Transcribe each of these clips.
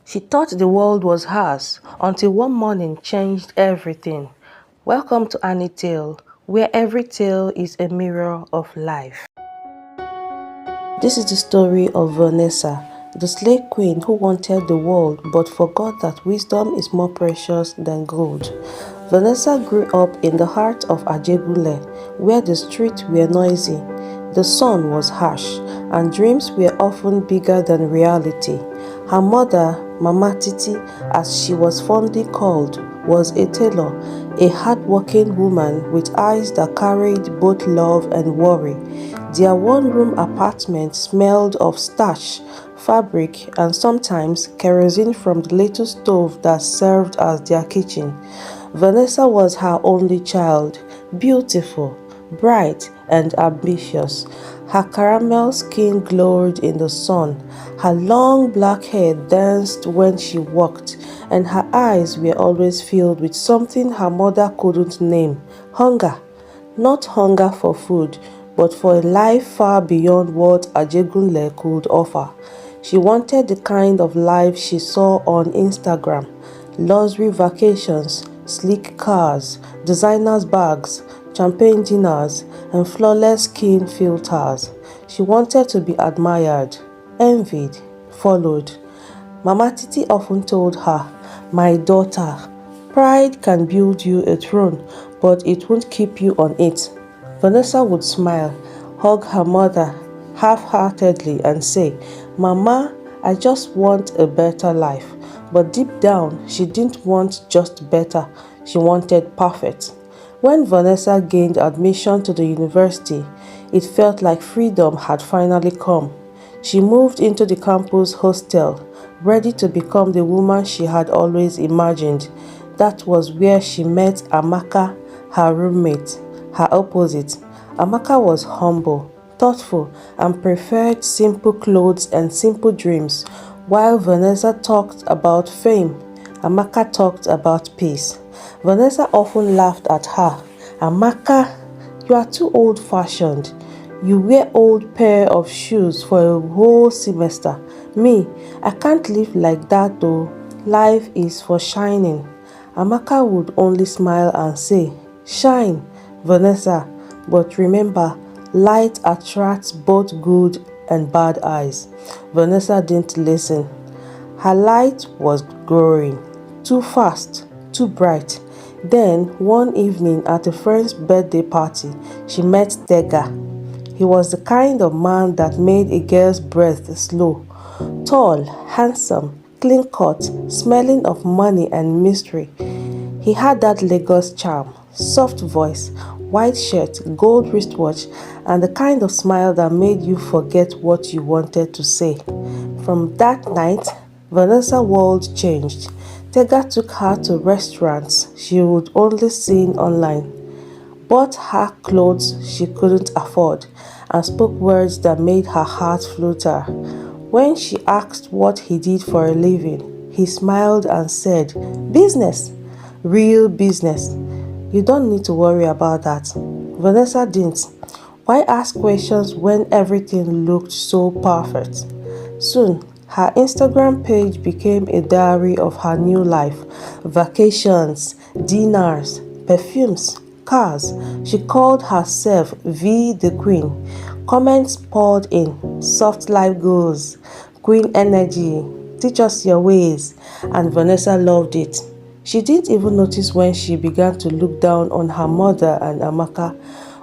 She thought the world was hers until one morning changed everything. Welcome to AnnieTales, where every tale is a mirror of life. This is the story of Vanessa, the slave queen who wanted the world but forgot that wisdom is more precious than gold. Vanessa grew up in the heart of Ajegunle, where the streets were noisy, the sun was harsh, and dreams were often bigger than reality. Her mother, Mama Titi, as she was fondly called, was a tailor, a hard-working woman with eyes that carried both love and worry. Their one-room apartment smelled of starch, fabric, and sometimes kerosene from the little stove that served as their kitchen. Vanessa was her only child, beautiful, bright, and ambitious. Her caramel skin glowed in the sun, her long black hair danced when she walked, and her eyes were always filled with something her mother couldn't name: hunger. Not hunger for food, but for a life far beyond what Ajegunle could offer. She wanted the kind of life she saw on Instagram: luxury vacations, sleek cars, designer bags, champagne dinners, and flawless skin filters. She wanted to be admired, envied, followed. Mama Titi often told her, "My daughter, pride can build you a throne, but it won't keep you on it." Vanessa would smile, hug her mother half-heartedly and say, "Mama, I just want a better life." But deep down, she didn't want just better, she wanted perfect. When Vanessa gained admission to the university, it felt like freedom had finally come. She moved into the campus hostel, ready to become the woman she had always imagined. That was where she met Amaka, her roommate, her opposite. Amaka was humble, thoughtful, and preferred simple clothes and simple dreams. While Vanessa talked about fame, Amaka talked about peace. Vanessa often laughed at her. "Amaka, you are too old-fashioned. You wear old pair of shoes for a whole semester. Me, I can't live like that though. Life is for shining." Amaka would only smile and say, "Shine, Vanessa, but remember, light attracts both good and bad eyes." Vanessa didn't listen. Her light was growing, too fast, too bright. Then, one evening at a friend's birthday party, she met Tega. He was the kind of man that made a girl's breath slow. Tall, handsome, clean-cut, smelling of money and mystery. He had that Lagos charm, soft voice, white shirt, gold wristwatch, and the kind of smile that made you forget what you wanted to say. From that night, Vanessa's world changed. Tega took her to restaurants she would only seen online, bought her clothes she couldn't afford, and spoke words that made her heart flutter. When she asked what he did for a living, he smiled and said, "Business, real business. You don't need to worry about that." Vanessa didn't. Why ask questions when everything looked so perfect? Soon, her Instagram page became a diary of her new life: vacations, dinners, perfumes, cars. She called herself V the Queen. Comments poured in: "Soft life goals," "Queen energy," "Teach us your ways," and Vanessa loved it. She didn't even notice when she began to look down on her mother and Amaka.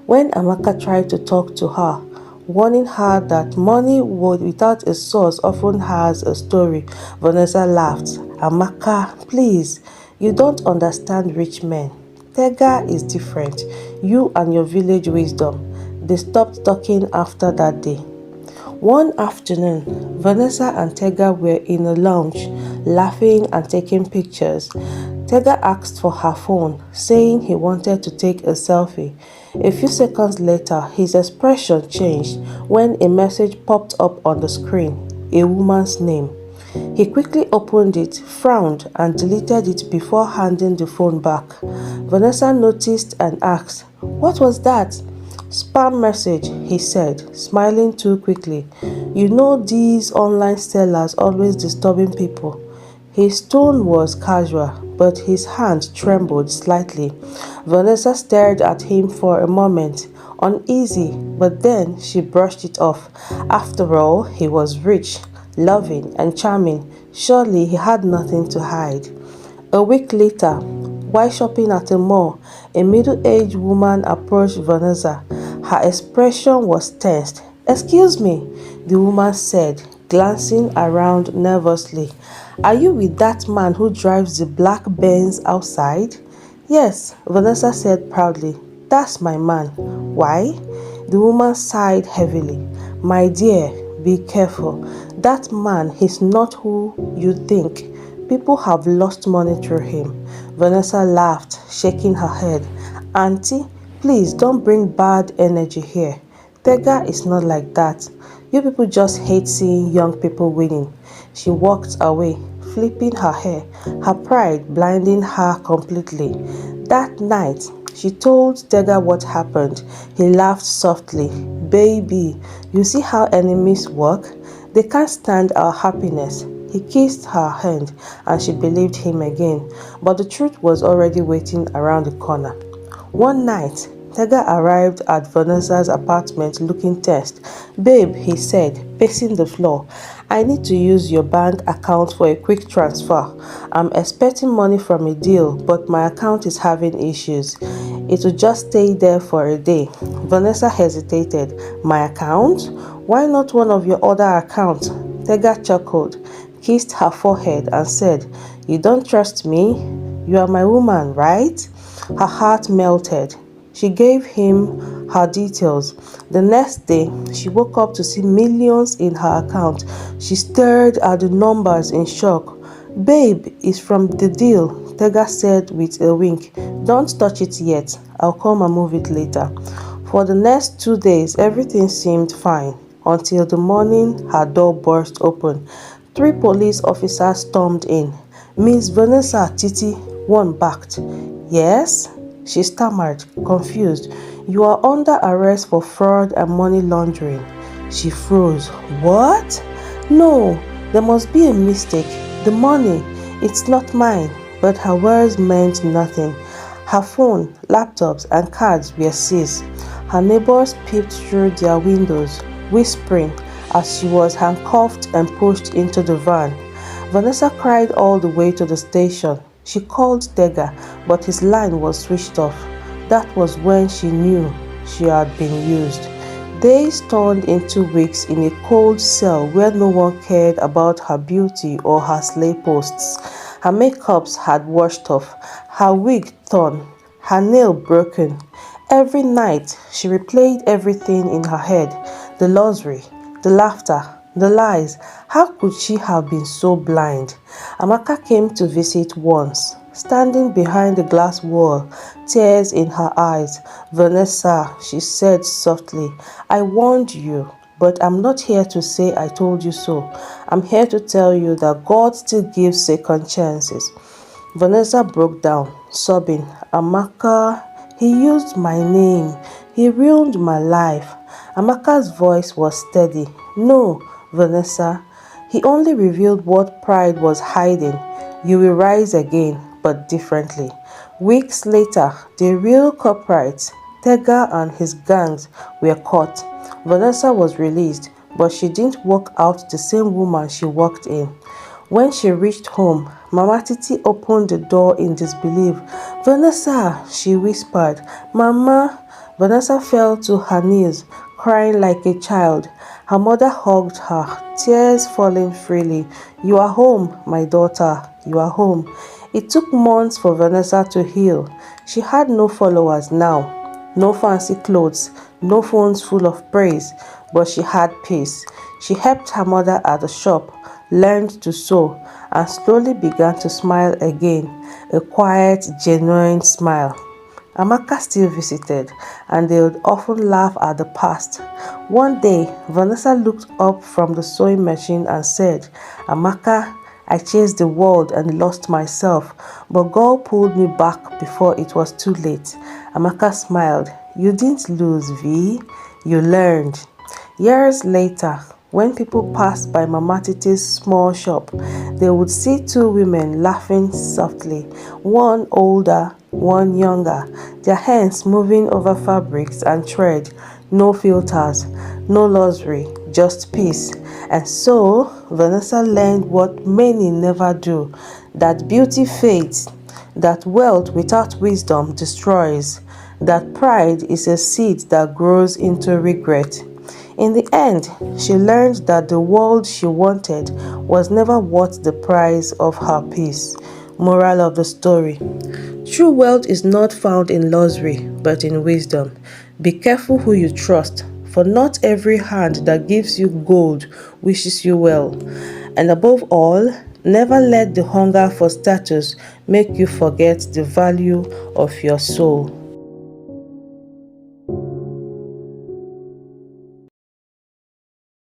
When Amaka tried to talk to her, warning her that money without a source often has a story, Vanessa laughed. "Amaka, please, you don't understand rich men. Tega is different. You and your village wisdom." They stopped talking after that day. One afternoon, Vanessa and Tega were in a lounge, laughing and taking pictures. Tega asked for her phone, saying he wanted to take a selfie. A few seconds later, his expression changed when a message popped up on the screen: a woman's name. He quickly opened it, frowned, and deleted it before handing the phone back. Vanessa noticed and asked, "What was that?" "Spam message," he said, smiling too quickly. "You know these online sellers always disturbing people. His tone was casual, but his hand trembled slightly. Vanessa stared at him for a moment, uneasy, but then she brushed it off. After all, he was rich, loving, and charming. Surely he had nothing to hide. A week later, while shopping at a mall, a middle-aged woman approached Vanessa. Her expression was tense. "Excuse me," the woman said, glancing around nervously. "Are you with that man who drives the black Benz outside?" "Yes," Vanessa said proudly. "That's my man." "Why?" The woman sighed heavily. "My dear, be careful. That man is not who you think. People have lost money through him." Vanessa laughed, shaking her head. "Auntie, please don't bring bad energy here. Tega is not like that. You people just hate seeing young people winning." She walked away, flipping her hair, her pride blinding her completely. That night, she told Tega what happened. He laughed softly. "Baby, you see how enemies work? They can't stand our happiness." He kissed her hand and she believed him again, but the truth was already waiting around the corner. One night, Tega arrived at Vanessa's apartment looking tense. "Babe," he said, pacing the floor, "I need to use your bank account for a quick transfer. I'm expecting money from a deal, but my account is having issues. It will just stay there for a day." Vanessa hesitated. "My account? Why not one of your other accounts?" Tega chuckled, kissed her forehead, and said, "You don't trust me? You are my woman, right?" Her heart melted. She gave him her details. The next day, she woke up to see millions in her account. She stared at the numbers in shock. "Babe, it's from the deal," Tega said with a wink. "Don't touch it yet. I'll come and move it later." For the next 2 days, everything seemed fine, until the morning her door burst open. 3 police officers stormed in. "Miss Vanessa Titi," one barked. "Yes?" She stammered, confused. "You are under arrest for fraud and money laundering." She froze. "What?" "No, there must be a mistake. The money, it's not mine." But her words meant nothing. Her phone, laptops, and cards were seized. Her neighbors peeped through their windows, whispering as she was handcuffed and pushed into the van. Vanessa cried all the way to the station. She called Tega, but his line was switched off. That was when she knew she had been used. Days turned into weeks in a cold cell where no one cared about her beauty or her sleigh posts. Her makeups had washed off, her wig torn, her nail broken. Every night, she replayed everything in her head: the luxury, the laughter, the lies. How could she have been so blind? Amaka came to visit once, standing behind the glass wall, tears in her eyes. "Vanessa," she said softly, "I warned you, but I'm not here to say I told you so. I'm here to tell you that God still gives second chances." Vanessa broke down, sobbing. "Amaka, he used my name. He ruined my life." Amaka's voice was steady. "No, Vanessa. He only revealed what pride was hiding. You will rise again, but differently." Weeks later, the real culprits, Tega and his gangs, were caught. Vanessa was released, but she didn't walk out the same woman she walked in. When she reached home, Mama Titi opened the door in disbelief. "Vanessa," she whispered. "Mama." Vanessa fell to her knees, crying like a child. Her mother hugged her, tears falling freely. "You are home, my daughter. You are home." It took months for Vanessa to heal. She had no followers now, no fancy clothes, no phones full of praise, but she had peace. She helped her mother at the shop, learned to sew, and slowly began to smile again, a quiet, genuine smile. Amaka still visited, and they would often laugh at the past. One day, Vanessa looked up from the sewing machine and said, "Amaka, I chased the world and lost myself, but God pulled me back before it was too late." Amaka smiled. "You didn't lose, V. You learned." Years later, When people passed by Mama Titi's small shop, they would see two women laughing softly, one older, one younger, their hands moving over fabrics and thread, no filters, no luxury, just peace. And so, Vanessa learned what many never do, that beauty fades, that wealth without wisdom destroys, that pride is a seed that grows into regret. In the end, she learned that the world she wanted was never worth the price of her peace. Moral of the story: true wealth is not found in luxury, but in wisdom. Be careful who you trust, for not every hand that gives you gold wishes you well. And above all, never let the hunger for status make you forget the value of your soul.